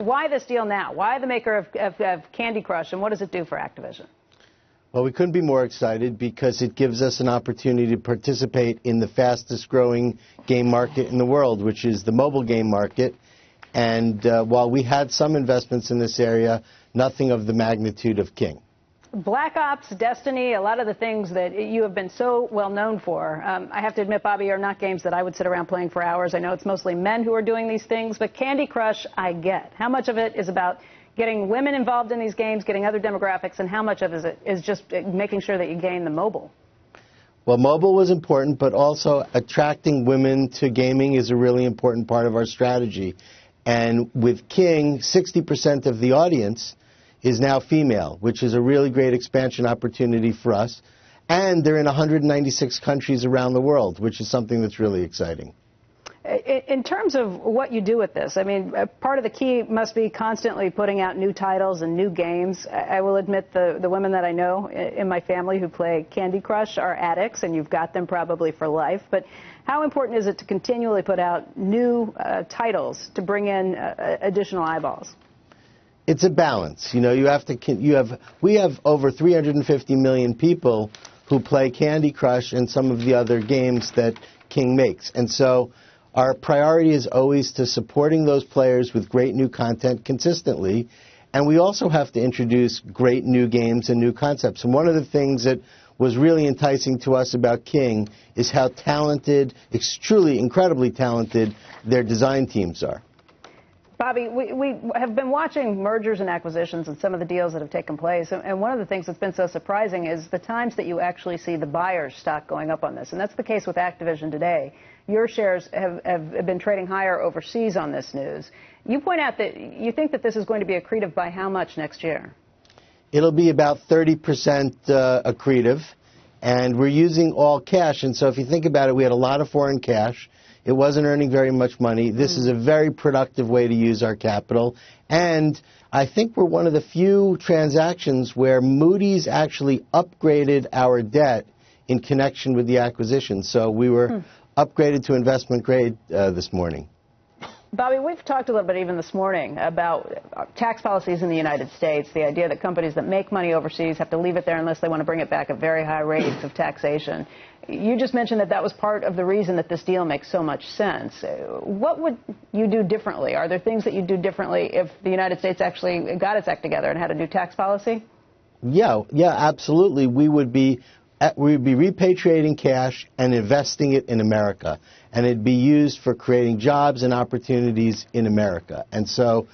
why this deal now? Why the maker of Candy Crush, and what does it do for Activision? Well, we couldn't be more excited because it gives us an opportunity to participate in the fastest growing game market in the world, which is the mobile game market. And while we had some investments in this area, nothing of the magnitude of King. Black Ops, Destiny, a lot of the things that you have been so well known for, I have to admit, Bobby, are not games that I would sit around playing for hours. I know it's mostly men who are doing these things, but Candy Crush, I get. How much of it is about getting women involved in these games, getting other demographics, and how much of it is just making sure that you gain the mobile? Well, mobile was important, but also attracting women to gaming is a really important part of our strategy. And with King, 60% of the audience is now female, which is a really great expansion opportunity for us. And they're in 196 countries around the world, which is something that's really exciting. In terms of what you do with this, I mean, part of the key must be constantly putting out new titles and new games. I will admit the women that I know in my family who play Candy Crush are addicts, and you've got them probably for life. But how important is it to continually put out new titles to bring in additional eyeballs? It's a balance. You know, we have over 350 million people who play Candy Crush and some of the other games that King makes. And so our priority is always to supporting those players with great new content consistently. And we also have to introduce great new games and new concepts. And one of the things that was really enticing to us about King is how talented, truly incredibly talented, their design teams are. Bobby, we have been watching mergers and acquisitions and some of the deals that have taken place, and one of the things that's been so surprising is the times that you actually see the buyer's stock going up on this, and that's the case with Activision today. Your shares have been trading higher overseas on this news. You point out that you think that this is going to be accretive by how much next year? It'll be about 30% accretive, and we're using all cash, and so if you think about it, we had a lot of foreign cash. It wasn't earning very much money. This is a very productive way to use our capital. And I think we're one of the few transactions where Moody's actually upgraded our debt in connection with the acquisition. So we were upgraded to investment grade this morning. Bobby, we've talked a little bit even this morning about tax policies in the United States, the idea that companies that make money overseas have to leave it there unless they want to bring it back at very high rates of taxation. You just mentioned that that was part of the reason that this deal makes so much sense. What would you do differently? Are there things that you'd do differently if the United States actually got its act together and had a new tax policy? Yeah, absolutely. We would be repatriating cash and investing it in America, and it'd be used for creating jobs and opportunities in America. And so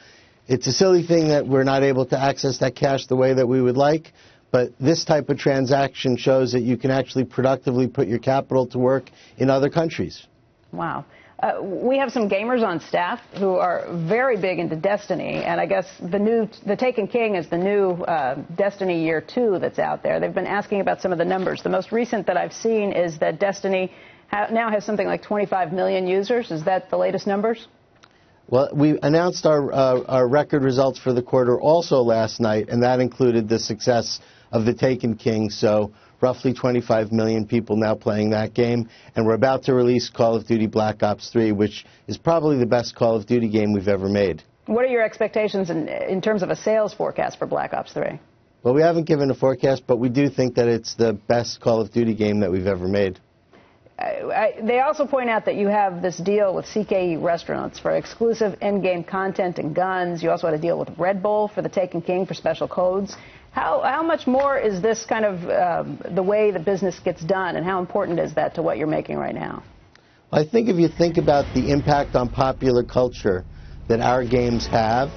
it's a silly thing that we're not able to access that cash the way that we would like, but this type of transaction shows that you can actually productively put your capital to work in other countries. Wow. We have some gamers on staff who are very big into Destiny, and I guess the Taken King is the new Destiny Year 2 that's out there. They've been asking about some of the numbers. The most recent that I've seen is that Destiny now has something like 25 million users. Is that the latest numbers? Well, we announced our record results for the quarter also last night, and that included the success of the Taken King. So roughly 25 million people now playing that game, and we're about to release Call of Duty Black Ops 3, which is probably the best Call of Duty game we've ever made. What are your expectations in terms of a sales forecast for Black Ops 3? Well, we haven't given a forecast, but we do think that it's the best Call of Duty game that we've ever made. They also point out that you have this deal with CKE Restaurants for exclusive in-game content and guns. You also had a deal with Red Bull for the Taken King for special codes. How much more is this kind of the way the business gets done, and how important is that to what you're making right now? I think if you think about the impact on popular culture that our games have,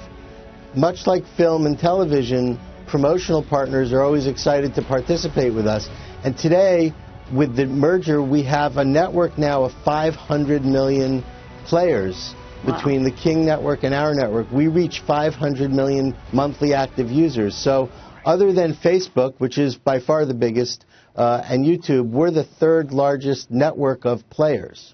much like film and television, promotional partners are always excited to participate with us. And today, with the merger, we have a network now of 500 million players. Wow. Between the King network and our network. We reach 500 million monthly active users. So other than Facebook, which is by far the biggest, and YouTube, we're the third largest network of players.